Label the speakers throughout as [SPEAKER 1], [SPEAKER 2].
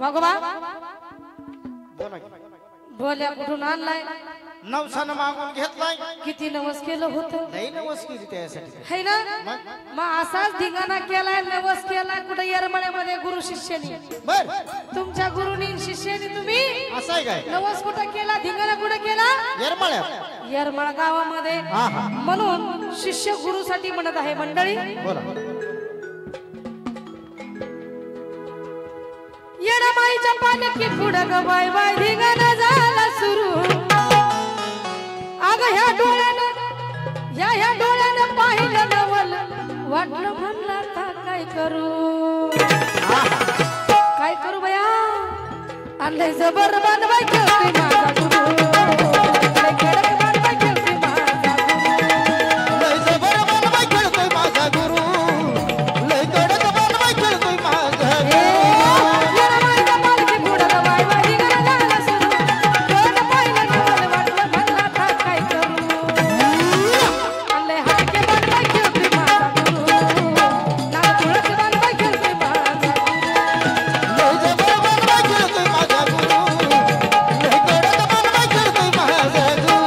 [SPEAKER 1] भगवा
[SPEAKER 2] बोला
[SPEAKER 1] बोल्या कुठून आणलाय
[SPEAKER 2] नवसानं मागून घेतलाय
[SPEAKER 1] किती नवस केलं होतं
[SPEAKER 2] नाही नवस केली त्यासाठी
[SPEAKER 1] है ना मग असाच धिंगाणा केलाय नवस केलाय कुठे येरमळ्यामध्ये गुरु शिष्यानी
[SPEAKER 2] बर
[SPEAKER 1] तुमच्या गुरुनी शिष्यानी तुम्ही
[SPEAKER 2] असं आहे काय
[SPEAKER 1] नवस कुठं केला धिंगाणा कुठं केला
[SPEAKER 2] येरमाळ्यात
[SPEAKER 1] येरमळ गावामध्ये
[SPEAKER 2] हा हा
[SPEAKER 1] म्हणून शिष्य गुरुसाठी म्हणत आहे मंडळी
[SPEAKER 2] बोला
[SPEAKER 1] येडामाईच्या पाण्यात पुढं ग बाय बाय धिंगाणा झाला सुरू अग ह्या डोळ्यानं ह्या डोळ्यानं पाहिलं नवल वाटलं म्हणला आता काय करू बया आणलंय जबर बांधवाय खेळतोय माझा गुरु लय कडक बांधवाय खेळतोय माझा गुरु
[SPEAKER 2] लय जबर बांधवाय खेळतोय माझा गुरु लय कडक बांधवाय खेळतोय माझा
[SPEAKER 1] येडामाईच्या पालखी पुढं ग बाय बाय धिंगाणा झाला सुरू डोळ्यानं पाहिलं नवल वाटलं म्हणला आता काय करू आणलंय हटके बांधवाय खेळतोय माझा गुरु नाग तुळस बांधवाय खेळतोय माझा गुरु
[SPEAKER 2] लय जबर बांधवाय खेळतोय माझा गुरु लय कडक बांधवाय खेळतोय माझा गुरु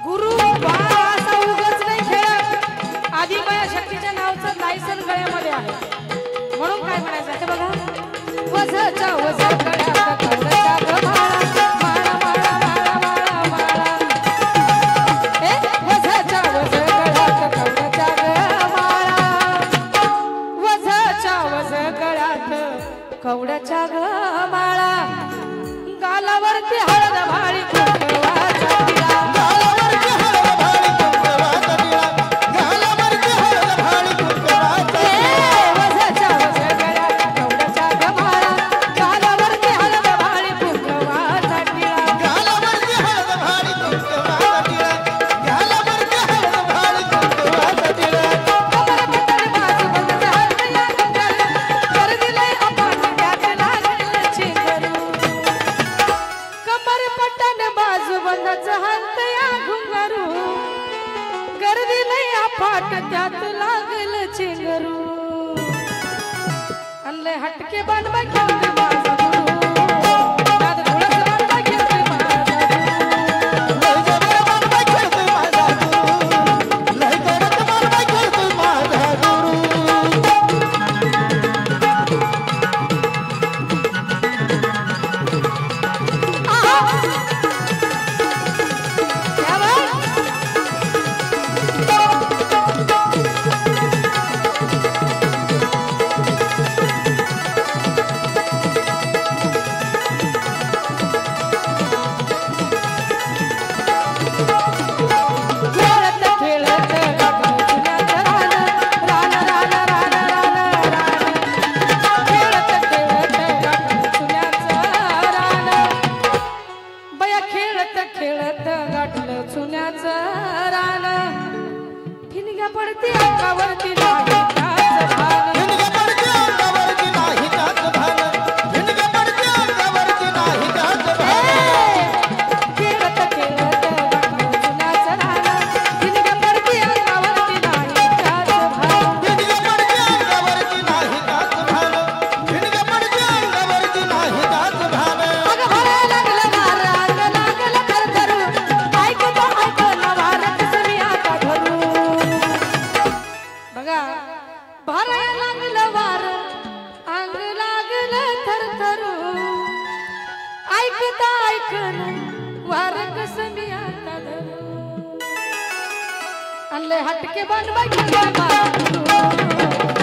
[SPEAKER 1] गुरु बाळ असा उगाच नाही खेळत आदिमाया शक्तीच्या नावाचं लायसन गळ्यामध्ये आहे म्हणून काय म्हणायचं ते बघा वझच्या वझ गळ्यात कवड्याच्या गमाळा माळा माळा माळा माळा माळा वझच्या वझ गळ्यात कवड्याच्या गमाळा वझच्या वझ गळ्यात कवड्याच्या गमाळा गालावरती हळद भाळी कुंकवाचा टिळा
[SPEAKER 2] गालावरती हळद भाळी कुंकवाचा टिळा गालावरती हळद भाळी कुंकवाचा
[SPEAKER 1] वझच्या वझ गळ्यात कवड्याच्या गमाळा गालावरती हळद भाळी कुंकवाचा टिळा
[SPEAKER 2] गालावरती हळद भाळी कुंकवाचा टिळा गालावरती हळद भाळी कुंकवाचा टिळा
[SPEAKER 1] कमर पटल बाजू बंद हळदया गंगल कर दिलंय आपण त्यात लागलं चिंगरू कमर पटल बाजू बंदच हळदया घुंगरू गर्दी लय अफाट त्यात लागल चिंगरू आणले हटके बांधवाय खेळतोय माझा गुरु नाद तुळस बांधवाय खेळतोय माझा गुरु
[SPEAKER 2] लय जबर बांधवाय खेळतोय माझा गुरु लय कडक बांधवाय खेळतोय माझा गुरु
[SPEAKER 1] क्या बात खेळत खेळत गाठलं चुन्याचं रान रान रान रान रान रान खेळत खेळत गाठलं चुन्याचं रान बया खेळत खेळत गाठलं चुन्याचं रान ठिणग्या पडती अंगावरती नाही काच भान
[SPEAKER 2] हिंदके पडते अंगावरती नाही काच भान हिंदके पडते अंगावरती नाही काच भान
[SPEAKER 1] खेळत खेळत गाठलं चुन्याचं रान ठिणग्या पडती अंगावरती नाही काच भान
[SPEAKER 2] हिंदके पडते अंगावरती नाही काच भान हिंदके पडते अंगावरती नाही काच भान
[SPEAKER 1] अगं भरायला लागलं वार अंग लागलं थरथरू ऐकतो ऐकलं वार कसं मी आता धरू बघा भरायला लागलं वार अंग लागलं थरथरू ऐकता ऐकलं वार कसं मी आता धरू आणले हटके बांधवाय खेळतोय माझा गुरु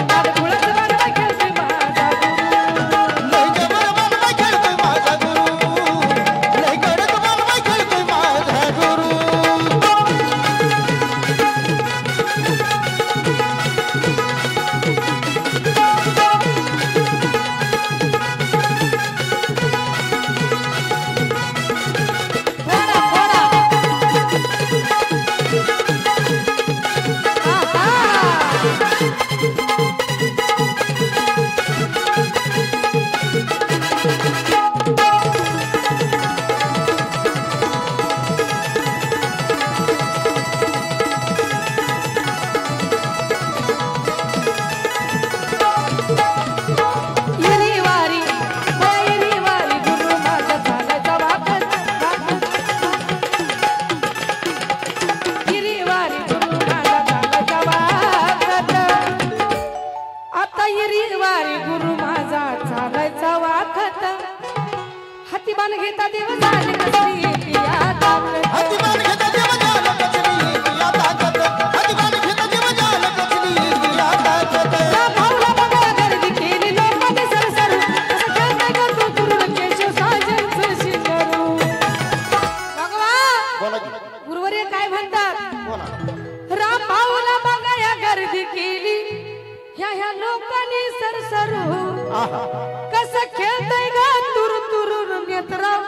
[SPEAKER 1] नाद तुळस बांधवाय खेळतोय माझा गुरु
[SPEAKER 2] लय जबर बांधवाय खेळतोय माझा गुरु लय कडक बांधवाय खेळतोय माझा गुरु
[SPEAKER 1] हो झाली कसली येते या ताकद.
[SPEAKER 2] हातीमान घेता जीव जाल कसली या ताकद. हातीमान घेता जीव जाल कसली या ताकद.
[SPEAKER 1] भाऊला बघा गर्दी केली लोकांनी सरसरू असं खेळताय का तू तुरुड केशव साजनचं शिंगरू. भगवान
[SPEAKER 2] बोला की
[SPEAKER 1] गुरुवर्य काय म्हणतात
[SPEAKER 2] बोला
[SPEAKER 1] राम भाऊला बघा या गर्दी केली ह्या लोकांनी सरसरू
[SPEAKER 2] आहा
[SPEAKER 1] कसं खेळताय गा तुरु तुरुर नेत्राव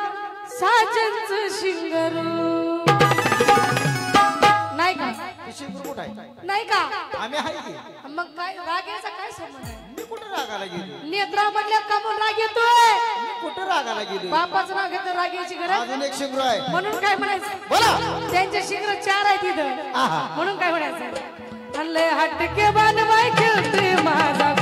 [SPEAKER 1] साजनचं शिंगरू. नाही का
[SPEAKER 2] किशी गुरमुठ आहे
[SPEAKER 1] नाही का
[SPEAKER 2] आम्ही आहे की
[SPEAKER 1] मग काय रागाचा काय संबंध आहे.
[SPEAKER 2] मी कुठं रागाला गेलो
[SPEAKER 1] नेत्रा म्हणल्या का म्हणून राग येतोय.
[SPEAKER 2] मी कुठं रागाला गेलो
[SPEAKER 1] बापाचं नाव घेतं राग यायची गरज
[SPEAKER 2] अजून एक शिंगरू आहे
[SPEAKER 1] म्हणून काय म्हणायचं
[SPEAKER 2] बोला
[SPEAKER 1] त्यांचे शिंगर 4 आहेत तिथं
[SPEAKER 2] आहा
[SPEAKER 1] म्हणून काय म्हणायचं हल्ले हटके बांधवाय खेळते माझा